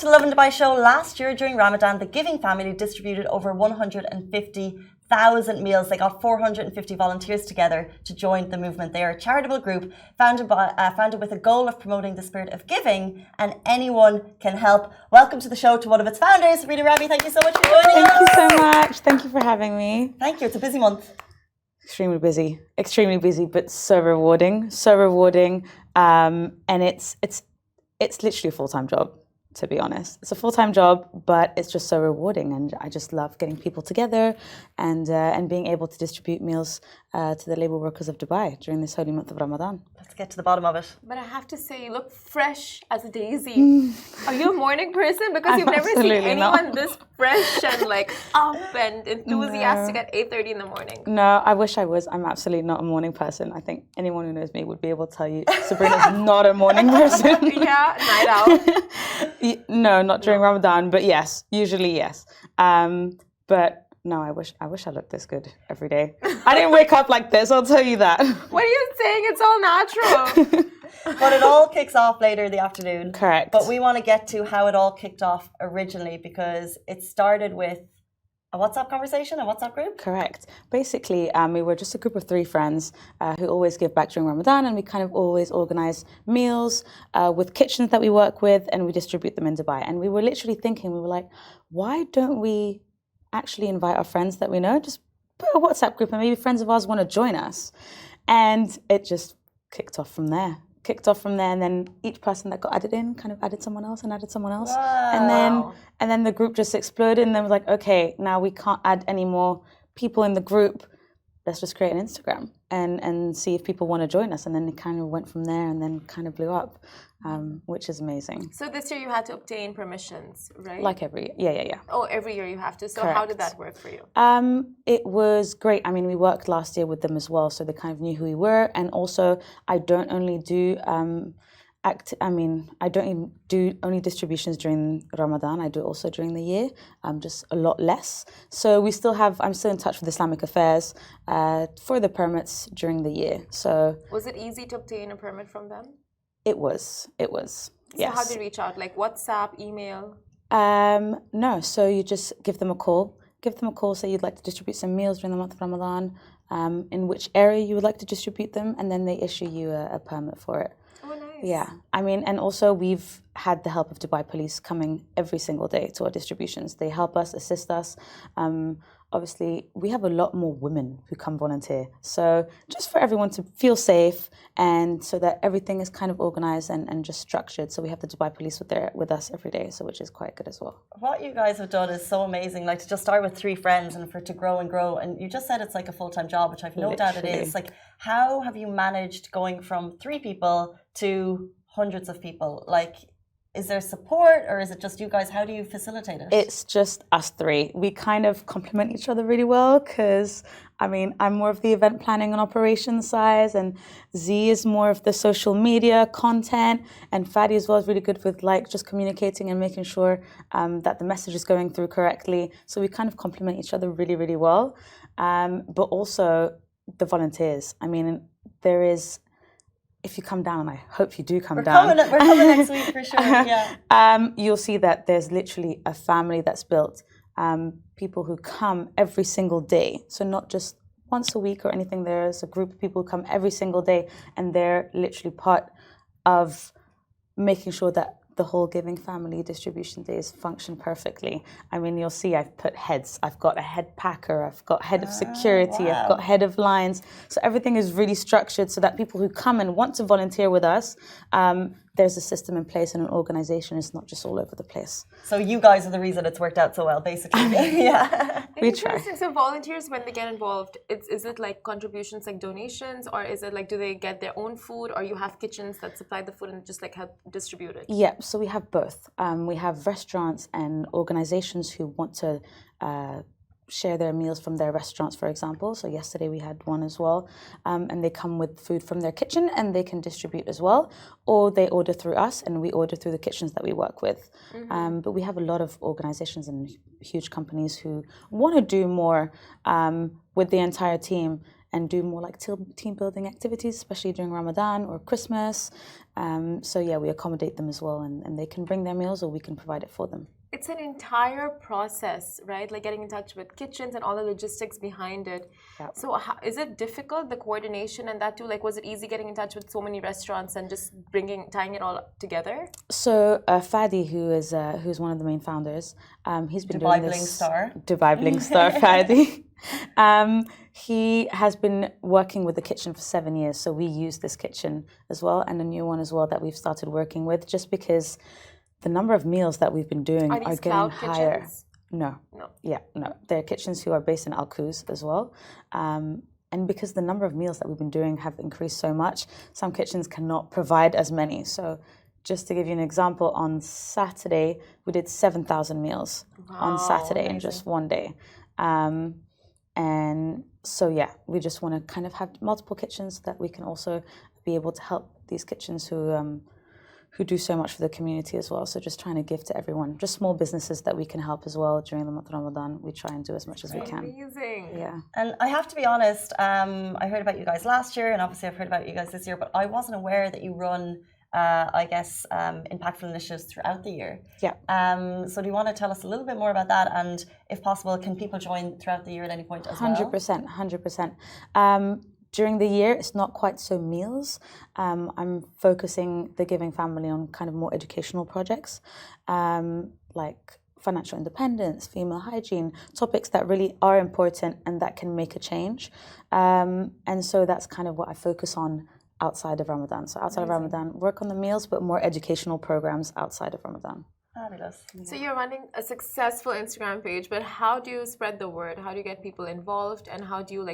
to the Lovin Dubai show. Last year during Ramadan, the Giving family distributed over 150,000 meals. They got 450 volunteers together to join the movement. They are a charitable group founded with a goal of promoting the spirit of giving, and anyone can help. Welcome to the show to one of its founders, Rita Rabi. Thank you so much for joining us. Thank you so much. Thank you for having me. Thank you. It's a busy month. Extremely busy, but so rewarding, and it's literally a full-time job, to be honest. It's a full-time job, but it's just so rewarding, and I just love getting people together and being able to distribute meals to the labour workers of Dubai during this holy month of Ramadan. Let's get to the bottom of it. But I have to say, you look fresh as a daisy. Are you a morning person? Because you've never seen anyone this fresh and like up and enthusiastic at 8:30 in the morning. No, I wish I was. I'm absolutely not a morning person. I think anyone who knows me would be able to tell you Sabrina's not a morning person. Yeah, night out. No, not during Ramadan, but yes, usually yes. But no, I wish I looked this good every day. I didn't wake up like this, I'll tell you that. What are you saying? It's all natural. But it all kicks off later in the afternoon. Correct. But we want to get to how it all kicked off originally, because it started with a WhatsApp conversation, a WhatsApp group? Correct. Basically, we were just a group of 3 friends who always give back during Ramadan, and we kind of always organize meals with kitchens that we work with, and we distribute them in Dubai. And we were literally thinking, we were like, why don't we actually invite our friends that we know? Just put a WhatsApp group and maybe friends of ours want to join us. And it just kicked off from there. And then each person that got added in kind of added someone else and added someone else. Wow. And then the group just exploded, and then we're like, okay, now we can't add any more people in the group. Let's just create an Instagram and see if people want to join us. And then it kind of went from there and then kind of blew up, which is amazing. So this year you had to obtain permissions, right? Like every year, yeah. Oh, every year you have to. So Correct. how did that work for you? It was great. I mean, we worked last year with them as well, so they kind of knew who we were. And also, I don't only do I don't even do only distributions during Ramadan. I do also during the year, just a lot less. So I'm still in touch with Islamic Affairs for the permits during the year. So was it easy to obtain a permit from them? It was. Yes. So how did you reach out? Like WhatsApp, email? No. So you just give them a call. Say you'd like to distribute some meals during the month of Ramadan, in which area you would like to distribute them, and then they issue you a permit for it. Oh, nice. Yeah, I mean, and also we've had the help of Dubai Police coming every single day to our distributions. They help us, assist us. Obviously, we have a lot more women who come volunteer. So just for everyone to feel safe, and so that everything is kind of organized and just structured. So we have the Dubai Police with us every day, so which is quite good as well. What you guys have done is so amazing. Like, to just start with 3 friends and for it to grow and grow. And you just said it's like a full-time job, which I've no doubt it is. Like, how have you managed going from 3 people to hundreds of people? Like, is there support, or is it just you guys? How do you facilitate it? It's just us 3. We kind of complement each other really well, because I mean, I'm more of the event planning and operations side, and Z is more of the social media content, and Fadi as well is really good with like just communicating and making sure that the message is going through correctly. So we kind of complement each other really, really well. But also the volunteers. I mean, there is. If you come down, and I hope you do come down. We're coming next week for sure, yeah. You'll see that there's literally a family that's built. People who come every single day. So not just once a week or anything. There's a group of people who come every single day, and they're literally part of making sure that the whole Giving family distribution days function perfectly. I mean, you'll see I've put heads. I've got a head packer. I've got head of security. Wow. I've got head of lines. So everything is really structured so that people who come and want to volunteer with us, there's a system in place and an organization. It's not just all over the place. So you guys are the reason it's worked out so well, basically. Yeah. We try. So volunteers, when they get involved, is it like contributions, like donations, or is it like, do they get their own food, or you have kitchens that supply the food and just like help distribute it? Yeah, so we have both. We have restaurants and organizations who want to share their meals from their restaurants, for example. So yesterday we had one as well, and they come with food from their kitchen and they can distribute as well, or they order through us and we order through the kitchens that we work with. But we have a lot of organizations and huge companies who want to do more with the entire team and do more like team building activities, especially during Ramadan or Christmas. So yeah, we accommodate them as well, and they can bring their meals or we can provide it for them. It's an entire process, right? Like getting in touch with kitchens and all the logistics behind it. Yeah. So is it difficult, the coordination and that too? Like, was it easy getting in touch with so many restaurants and just tying it all together? So Fadi, who's one of the main founders, he's been Dubai doing this. Bling Star. Dubai Bling Star, Fadi. He has been working with the kitchen for 7 years, so we use this kitchen as well, and a new one as well that we've started working with, just because the number of meals that we've been doing are getting higher. Kitchens? No. Yeah, no. They're kitchens who are based in Al Quoz as well. And because the number of meals that we've been doing have increased so much, some kitchens cannot provide as many. So just to give you an example, on Saturday, we did 7,000 meals on Saturday in just one day. And so, yeah, we just want to kind of have multiple kitchens that we can also be able to help these kitchens who do so much for the community as well. So just trying to give to everyone, just small businesses that we can help as well during the month of Ramadan. We try and do as much as we can. Amazing. Yeah. And I have to be honest, I heard about you guys last year, and obviously I've heard about you guys this year, but I wasn't aware that you run, impactful initiatives throughout the year. Yeah. So do you want to tell us a little bit more about that? And if possible, can people join throughout the year at any point as well? 100%. During the year, it's not quite so meals. I'm focusing the Giving Family on kind of more educational projects, like financial independence, female hygiene, topics that really are important and that can make a change. And so that's kind of what I focus on outside of Ramadan. So outside of Ramadan, work on the meals, but more educational programs outside of Ramadan. Fabulous. So you're running a successful Instagram page, but how do you spread the word? How do you get people involved? And how do you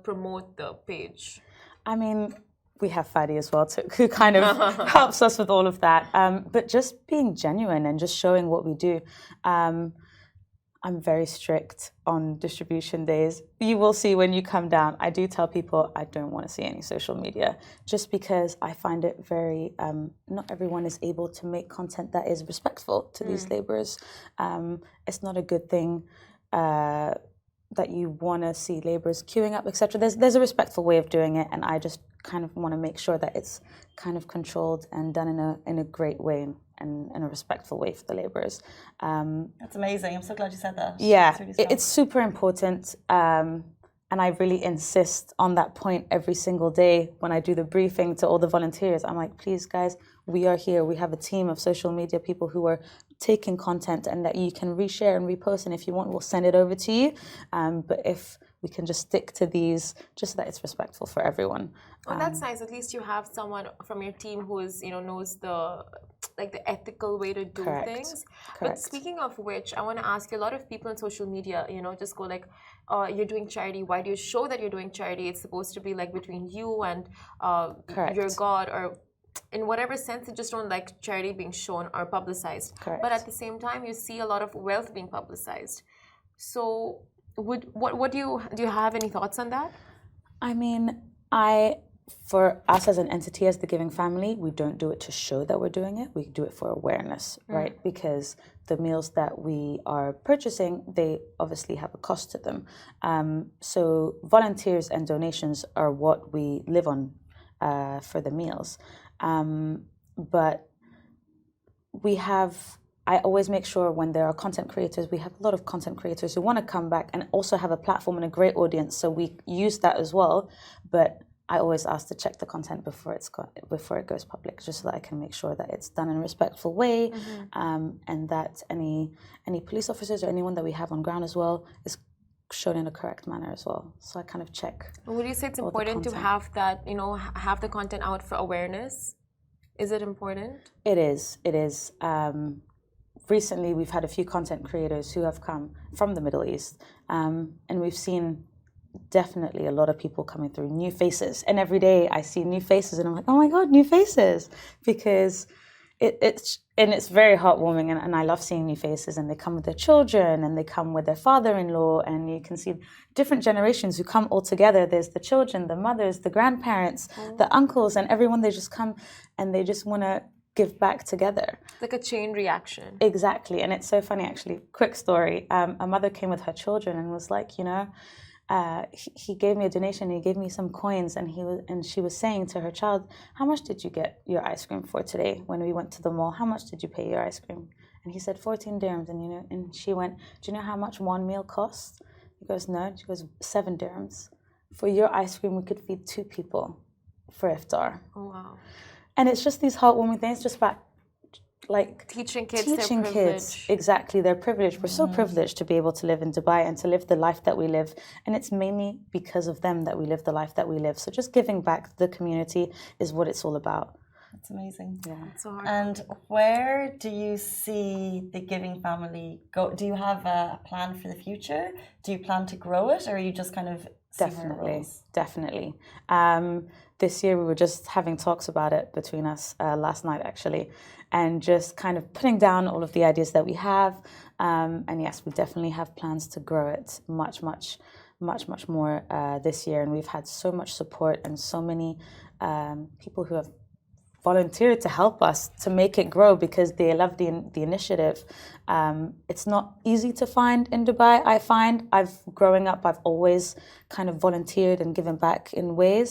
promote the page? I mean, we have Fadi as well, who kind of helps us with all of that. But just being genuine and just showing what we do. I'm very strict on distribution days. You will see when you come down, I do tell people I don't want to see any social media, just because I find it very, not everyone is able to make content that is respectful to these laborers. It's not a good thing that you want to see laborers queuing up, etc. There's a respectful way of doing it, and I just kind of want to make sure that it's kind of controlled and done in a great way and in a respectful way for the laborers. That's amazing. I'm so glad you said that. Yeah, it's super important. And I really insist on that point every single day when I do the briefing to all the volunteers. I'm like, please, guys, we are here. We have a team of social media people who are taking content and that you can reshare and repost. And if you want, we'll send it over to you. But if we can just stick to these, just so that it's respectful for everyone. Well, that's nice. At least you have someone from your team who is, knows the ethical way to do things. Correct. But speaking of which, I want to ask you, a lot of people on social media, just go like, you're doing charity. Why do you show that you're doing charity? It's supposed to be like between you and your God, or in whatever sense, they just don't like charity being shown or publicized. Correct. But at the same time, you see a lot of wealth being publicized. So what do you have any thoughts on that? I mean, for us as an entity, as the Giving Family, we don't do it to show that we're doing it. We do it for awareness, right? Because the meals that we are purchasing, they obviously have a cost to them. So volunteers and donations are what we live on for the meals. But I always make sure when there are content creators, we have a lot of content creators who want to come back and also have a platform and a great audience. So we use that as well. But I always ask to check the content before it goes public, just so that I can make sure that it's done in a respectful way, and that any police officers or anyone that we have on ground as well is shown in a correct manner as well. So I kind of check. Would you say it's important to have that, have the content out for awareness? Is it important? It is. Recently, we've had a few content creators who have come from the Middle East, and we've seen definitely a lot of people coming through, new faces. And every day I see new faces and I'm like, oh my God, new faces. Because it's very heartwarming, and I love seeing new faces, and they come with their children and they come with their father-in-law, and you can see different generations who come all together. There's the children, the mothers, the grandparents, the uncles, and everyone. They just come and they just want to give back together. Like a chain reaction. Exactly. And it's so funny, actually. Quick story. A mother came with her children and was like, he gave me a donation. He gave me some coins, and she was saying to her child, "How much did you get your ice cream for today when we went to the mall? How much did you pay your ice cream?" And he said 14 dirhams, and she went, "Do you know how much one meal costs?" He goes, "No." She goes, 7 dirhams. For your ice cream, we could feed 2 people for iftar. Oh, wow. And it's just these heartwarming things, just about like teaching kids teaching their kids privilege. exactly their privilege. We're so privileged to be able to live in Dubai and to live the life that we live, and it's mainly because of them that we live the life that we live. So just giving back to the community is what it's all about. That's amazing. Yeah. So hard. And where do you see the giving family go? Do you have a plan for the future? Do you plan to grow it, or are you just kind of Definitely. This year we were just having talks about it between us last night, actually, and just kind of putting down all of the ideas that we have. And yes, we definitely have plans to grow it much more this year. And we've had so much support and so many people who have volunteered to help us to make it grow because they love the initiative. It's not easy to find in Dubai. I find growing up, I've always kind of volunteered and given back in ways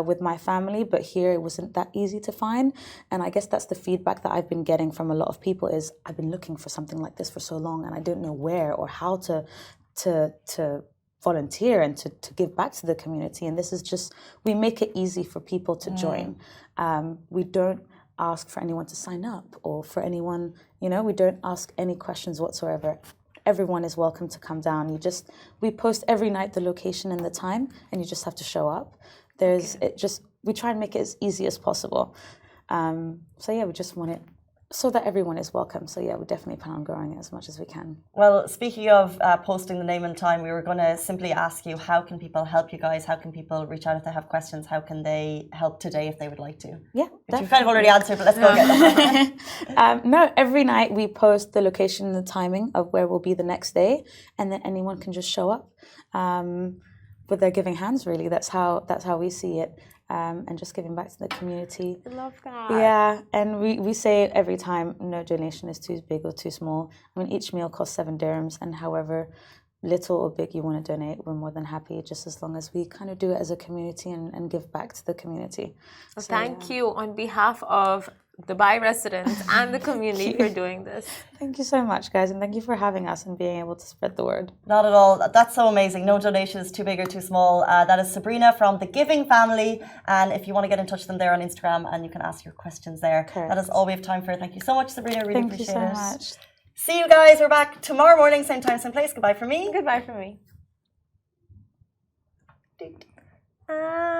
with my family, but here it wasn't that easy to find. And I guess that's the feedback that I've been getting from a lot of people is I've been looking for something like this for so long and I don't know where or how to volunteer and to give back to the community. And this is just, we make it easy for people to join. We don't ask for anyone to sign up or for anyone, we don't ask any questions whatsoever. Everyone is welcome to come down. We post every night the location and the time, and you just have to show up. We try and make it as easy as possible. So yeah, we just want it so that everyone is welcome. So yeah, we definitely plan on growing it as much as we can. Well, speaking of posting the name and time, we were going to simply ask you, how can people help you guys? How can people reach out if they have questions? How can they help today if they would like to? Yeah, which you've kind of already answered, but let's go again. No, every night we post the location and the timing of where we'll be the next day, and then anyone can just show up with their giving hands. Really, that's how we see it. And just giving back to the community. I love that. Yeah, and we say it every time, no donation is too big or too small. I mean, each meal costs 7 dirhams, and however little or big you want to donate, we're more than happy, just as long as we kind of do it as a community and give back to the community. So, thank you on behalf of Dubai residents and the community for doing this. Thank you so much, guys, and thank you for having us and being able to spread the word. Not at all. That's so amazing. No donation is too big or too small. That is Sabrina from the Giving Family, and if you want to get in touch with them, they're on Instagram, and you can ask your questions there. Correct. That is all we have time for. Thank you so much, Sabrina. Really appreciate it. Thank you so much. See you guys. We're back tomorrow morning, same time, same place. Goodbye from me. Goodbye from me.